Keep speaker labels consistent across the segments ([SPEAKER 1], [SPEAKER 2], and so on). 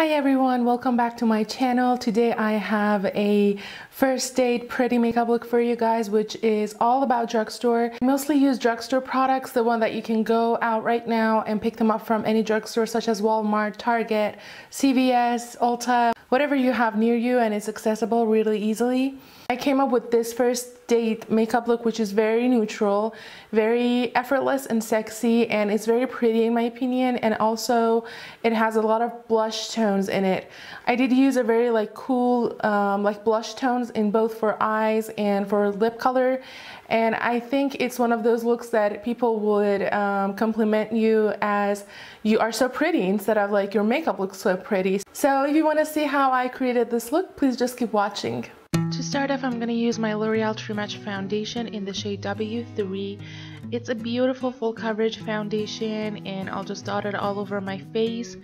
[SPEAKER 1] Hi everyone, welcome back to my channel. Today I have a first date pretty makeup look for you guys, which is all about drugstore. I mostly use drugstore products, the one that you can go out right now and pick them up from any drugstore such as Walmart, Target, CVS, Ulta, whatever you have near you, and it's accessible really easily. I came up with this first date makeup look, which is very neutral, very effortless and sexy, and it's very pretty in my opinion, and also it has a lot of blush tones in it. I did use a very cool blush tones in both for eyes and for lip color, and I think it's one of those looks that people would compliment you as you are so pretty instead of like your makeup looks so pretty. So if you want to see how I created this look, please just keep watching. To start off, I'm going to use my L'Oreal True Match foundation in the shade W3. It's a beautiful full coverage foundation, and I'll just dot it all over my face,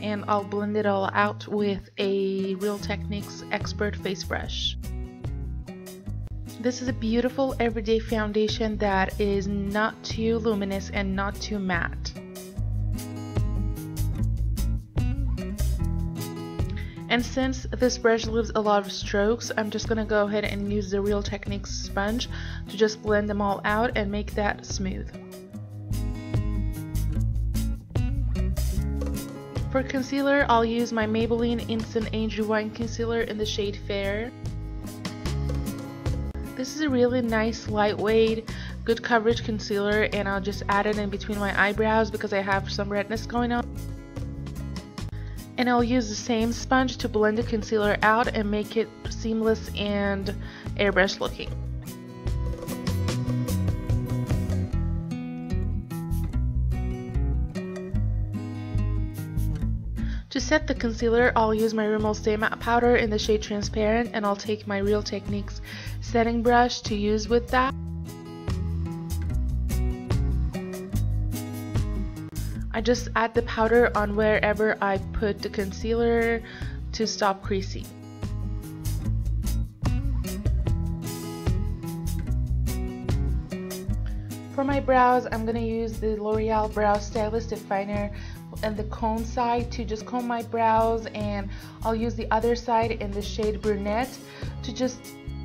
[SPEAKER 1] and I'll blend it all out with a Real Techniques Expert face brush. This is a beautiful everyday foundation that is not too luminous and not too matte. And since this brush leaves a lot of strokes, I'm just going to go ahead and use the Real Techniques sponge to just blend them all out and make that smooth. For concealer, I'll use my Maybelline Instant Age Rewind Concealer in the shade Fair. This is a really nice, lightweight, good coverage concealer, and I'll just add it in between my eyebrows because I have some redness going on. And I'll use the same sponge to blend the concealer out and make it seamless and airbrush looking. To set the concealer, I'll use my Rimmel Stay Matte Powder in the shade Transparent, and I'll take my Real Techniques setting brush to use with that. I just add the powder on wherever I put the concealer to stop creasing. For my brows, I'm going to use the L'Oreal Brow Stylist Definer and the cone side to just comb my brows, and I'll use the other side in the shade Brunette to just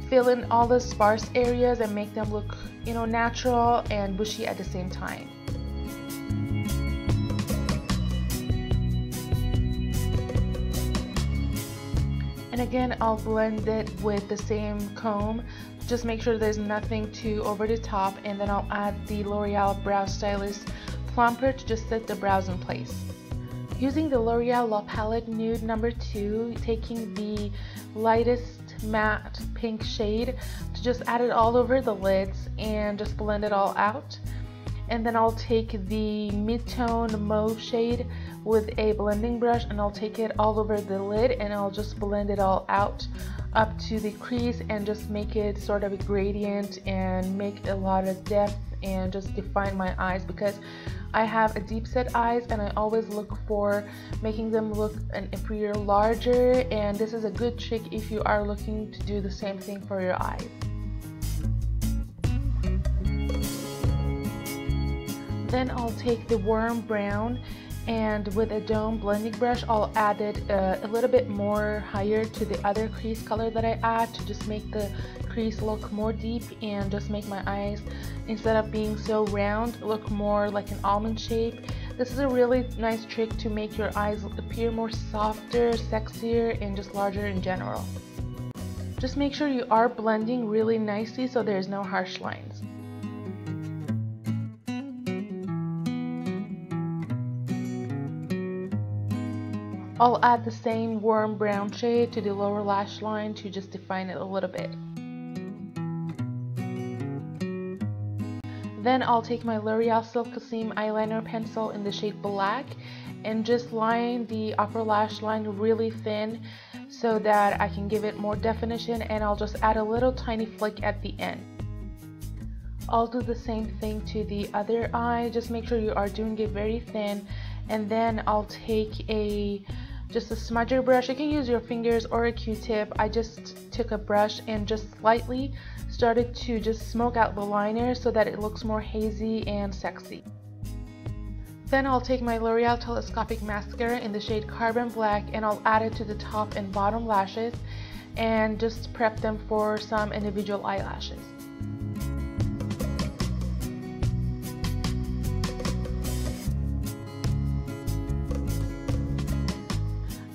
[SPEAKER 1] fill in all the sparse areas and make them look, natural and bushy at the same time. And again, I'll blend it with the same comb. Just make sure there's nothing too over the top, and then I'll add the L'Oreal Brow Stylist Plumper to just set the brows in place. Using the L'Oreal La Palette Nude number 2, taking the lightest matte pink shade to just add it all over the lids and just blend it all out. And then I'll take the mid-tone mauve shade with a blending brush, and I'll take it all over the lid, and I'll just blend it all out up to the crease and just make it sort of a gradient and make a lot of depth and just define my eyes, because I have a deep set eyes and I always look for making them look an appear larger, and this is a good trick if you are looking to do the same thing for your eyes. Then I'll take the warm brown, and with a dome blending brush I'll add it a little bit more higher to the other crease color that I add to just make the crease look more deep and just make my eyes, instead of being so round, look more like an almond shape. This is a really nice trick to make your eyes appear more softer, sexier, and just larger in general. Just make sure you are blending really nicely so there's no harsh lines. I'll add the same warm brown shade to the lower lash line to just define it a little bit. Then I'll take my L'Oreal Silk-Seam eyeliner pencil in the shade Black and just line the upper lash line really thin so that I can give it more definition, and I'll just add a little tiny flick at the end. I'll do the same thing to the other eye. Just make sure you are doing it very thin, and then I'll take just a smudger brush. You can use your fingers or a Q-tip. I just took a brush and just slightly started to just smoke out the liner so that it looks more hazy and sexy. Then I'll take my L'Oreal Telescopic Mascara in the shade Carbon Black and I'll add it to the top and bottom lashes and just prep them for some individual eyelashes.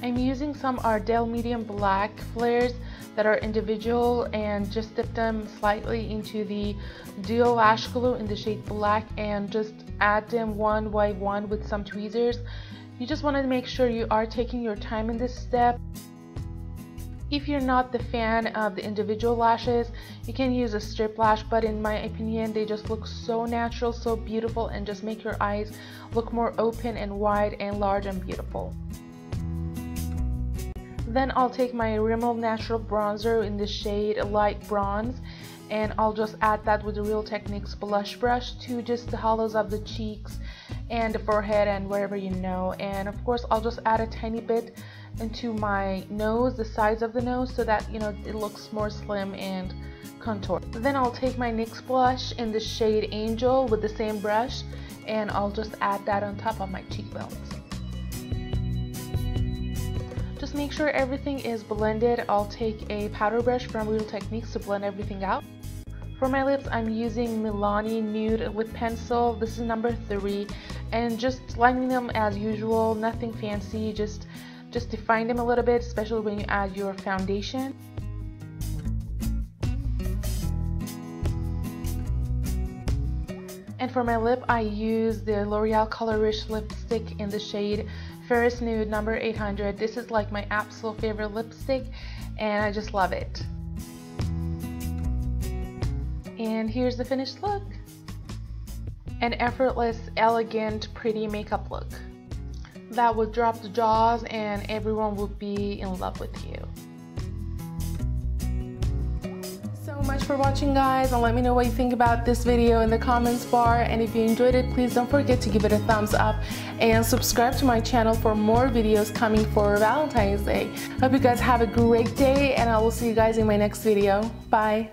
[SPEAKER 1] I'm using some Ardell Medium Black flares that are individual and just dip them slightly into the Duo Lash Glue in the shade Black and just add them one by one with some tweezers. You just want to make sure you are taking your time in this step. If you're not the fan of the individual lashes, you can use a strip lash, but in my opinion they just look so natural, so beautiful, and just make your eyes look more open and wide and large and beautiful. Then I'll take my Rimmel Natural Bronzer in the shade Light Bronze and I'll just add that with the Real Techniques blush brush to just the hollows of the cheeks and the forehead and wherever you know. And of course I'll just add a tiny bit into my nose, the sides of the nose, so that it looks more slim and contoured. Then I'll take my NYX blush in the shade Angel with the same brush and I'll just add that on top of my cheekbones. Just make sure everything is blended. I'll take a powder brush from Real Techniques to blend everything out. For my lips, I'm using Milani Nude with pencil. This is number 3, and just lining them as usual, nothing fancy, just define them a little bit, especially when you add your foundation. And for my lip, I use the L'Oreal Color Rich lipstick in the shade Ferris Nude number 800. This is like my absolute favorite lipstick and I just love it. And here's the finished look. An effortless, elegant, pretty makeup look that would drop the jaws and everyone would be in love with you. Much for watching, guys, and let me know what you think about this video in the comments bar, and if you enjoyed it, please don't forget to give it a thumbs up and subscribe to my channel for more videos coming for Valentine's Day. Hope you guys have a great day and I will see you guys in my next video. Bye.